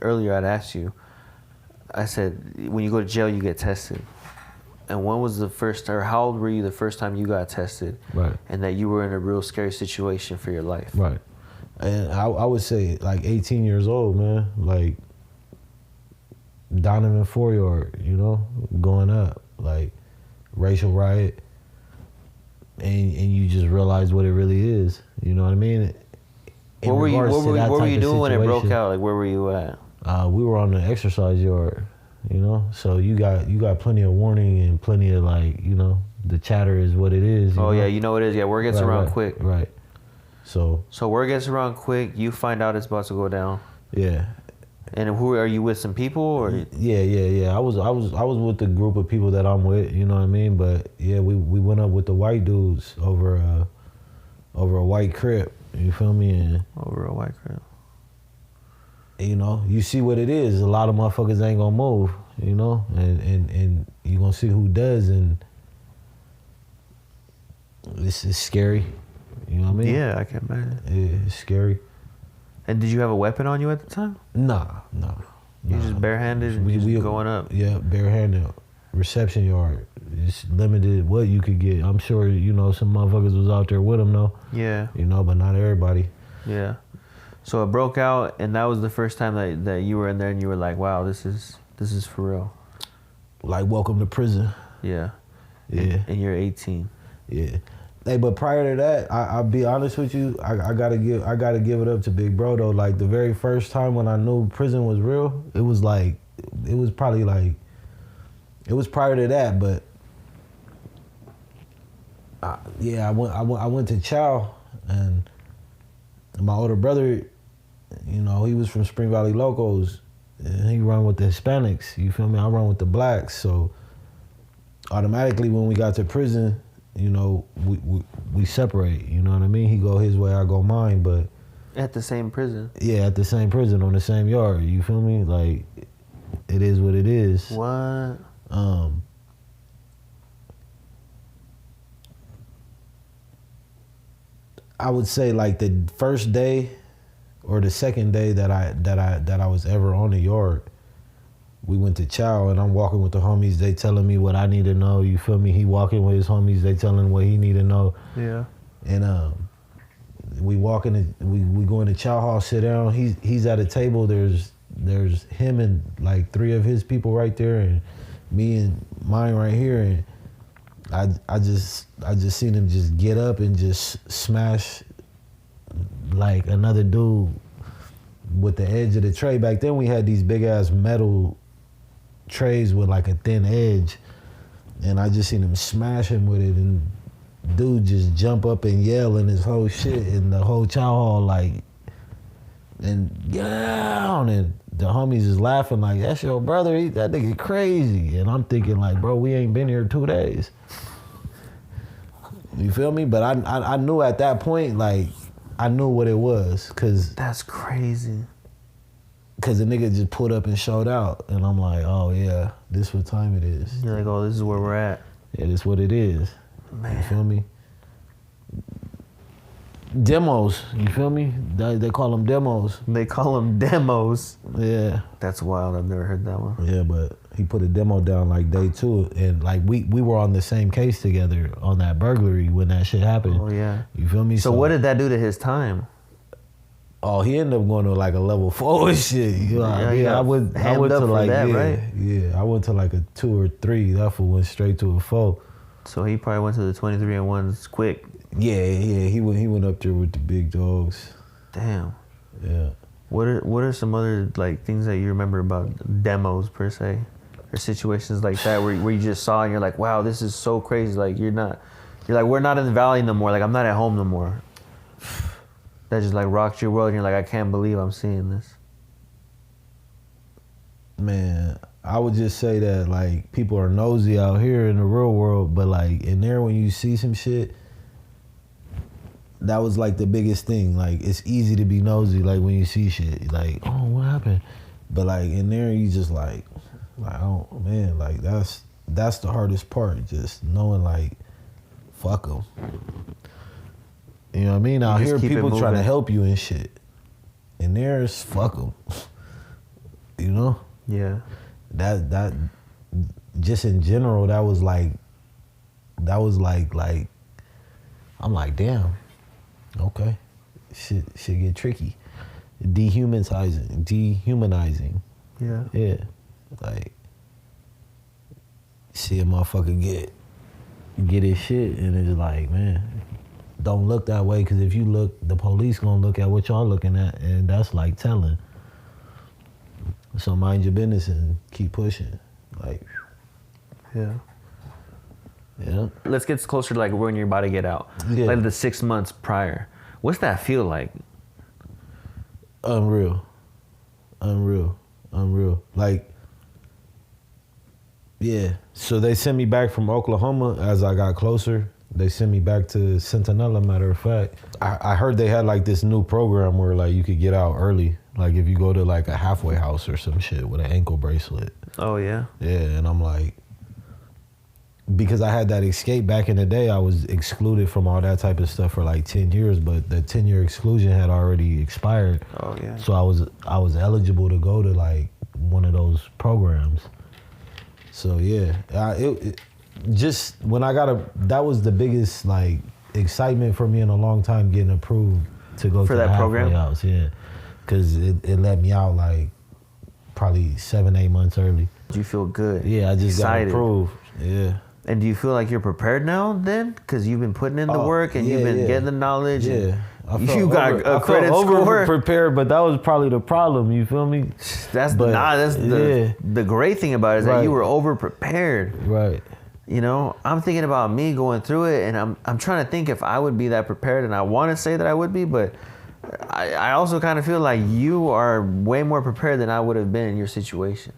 earlier I'd asked you, I said, when you go to jail, you get tested. And when was the first, or how old were you the first time you got tested? Right. And that you were in a real scary situation for your life? Right. And I would say like 18 years old, man. Like Donovan Foryard, you know, going up, like racial riot. And you just realize what it really is. You know what I mean? What were you doing when it broke out? Like, where were you at? We were on the exercise yard, you know. So you got plenty of warning and plenty of, like, you know, the chatter is what it is. Oh, yeah, you know what it is. Yeah, word gets around quick. Right. So word gets around quick. You find out it's about to go down. Yeah. And who are you with? Some people, or? Yeah. I was with the group of people that I'm with. You know what I mean? But yeah, we went up with the white dudes over a white crib. You feel me? And over a white crib. You know, you see what it is. A lot of motherfuckers ain't gonna move. You know, and you gonna see who does, and this is scary. You know what I mean? Yeah, I can imagine. Yeah, it's scary. And did you have a weapon on you at the time? Nah. You just barehanded and we going up? Yeah, barehanded. Reception yard. It's limited what you could get. I'm sure, you know, some motherfuckers was out there with them, though. Yeah. You know, but not everybody. Yeah. So it broke out, and that was the first time that you were in there, and you were like, wow, this is for real. Like, welcome to prison. Yeah. Yeah. And you're 18. Yeah. Hey, but prior to that, I'll be honest with you. I gotta give it up to Big Bro though. Like the very first time when I knew prison was real, it was prior to that. But I went to Chow, and my older brother, you know, he was from Spring Valley Locos, and he run with the Hispanics. You feel me? I run with the blacks. So automatically, when we got to prison, you know, we separate, you know what I mean? He go his way, I go mine, but... At the same prison? Yeah, at the same prison, on the same yard, you feel me? Like, it is what it is. What? I would say, like, the first day or the second day that I was ever on the yard, we went to Chow, and I'm walking with the homies. They telling me what I need to know. You feel me? He walking with his homies. They telling what he need to know. Yeah. And we walking. We go in the Chow hall, sit down. He's at a table. There's him and like 3 of his people right there, and me and mine right here. And I just seen him just get up and just smash like another dude with the edge of the tray. Back then we had these big ass metal trays with like a thin edge, and I just seen him smash him with it, and dude just jump up and yell and his whole shit, and the whole Chow hall like, and down, and the homies is laughing like, that's your brother, that nigga crazy. And I'm thinking like, bro, we ain't been here 2 days. You feel me? But I knew at that point, like, I knew what it was, cause that's crazy. Cause the nigga just pulled up and showed out, and I'm like, oh yeah, this what time it is. You're like, oh, this is where we're at. Yeah, this what it is. Man. You feel me? Demos, you feel me? They call them demos. They call them demos. Yeah. That's wild. I've never heard that one. Yeah, but he put a demo down like day 2, and like we were on the same case together on that burglary when that shit happened. Oh yeah. You feel me? So what did that do to his time? Oh, he ended up going to like a level 4 and shit. You know, I went to like that, right? Yeah, I went to like a 2 or 3. That fool went straight to a 4. So he probably went to the 23 and 1s quick. Yeah, he went up there with the big dogs. Damn. Yeah. What are some other like things that you remember about demos per se, or situations like that where you just saw and you're like, wow, this is so crazy. Like you're like, we're not in the valley no more. Like I'm not at home no more. That just like rocked your world, and you're like, I can't believe I'm seeing this. Man, I would just say that like people are nosy out here in the real world, but like in there when you see some shit, that was like the biggest thing. Like it's easy to be nosy like when you see shit. Like, oh, what happened? But like in there you just like oh man, like that's the hardest part, just knowing like fuck them. You know what I mean? Out here people trying to help you and shit. And there's fuck them. You know? Yeah. That just in general, that was like I'm like, damn, okay, shit get tricky, dehumanizing. Yeah, like see a motherfucker get his shit, and it's like, man, don't look that way, because if you look, the police gonna look at what y'all looking at, and that's like telling. So mind your business and keep pushing, like. Yeah. Yeah. Let's get closer to like when you're about to get out. Yeah. Like the 6 months prior. What's that feel like? Unreal. Like, yeah. So they sent me back from Oklahoma as I got closer. They sent me back to Centinela, matter of fact. I heard they had like this new program where like you could get out early. Like if you go to like a halfway house or some shit with an ankle bracelet. Oh, yeah? Yeah, and I'm like, because I had that escape back in the day, I was excluded from all that type of stuff for like 10 years, but the 10-year exclusion had already expired. Oh, yeah. So I was eligible to go to like one of those programs. So yeah, it just when I that was the biggest like excitement for me in a long time, getting approved to go for to that the halfway program house. Yeah, because it let me out like probably 7-8 months early. Do you feel good? Yeah, I just excited. got approved. Yeah. And do you feel like you're prepared now then? Because you've been putting in the work and you've been getting the knowledge. Yeah. And you got a credit score. Prepared, but that was probably the problem. You feel me? That's the great thing about it is that you were over prepared. Right. You know, I'm thinking about me going through it, and I'm trying to think if I would be that prepared, and I want to say that I would be, but I also kind of feel like you are way more prepared than I would have been in your situation.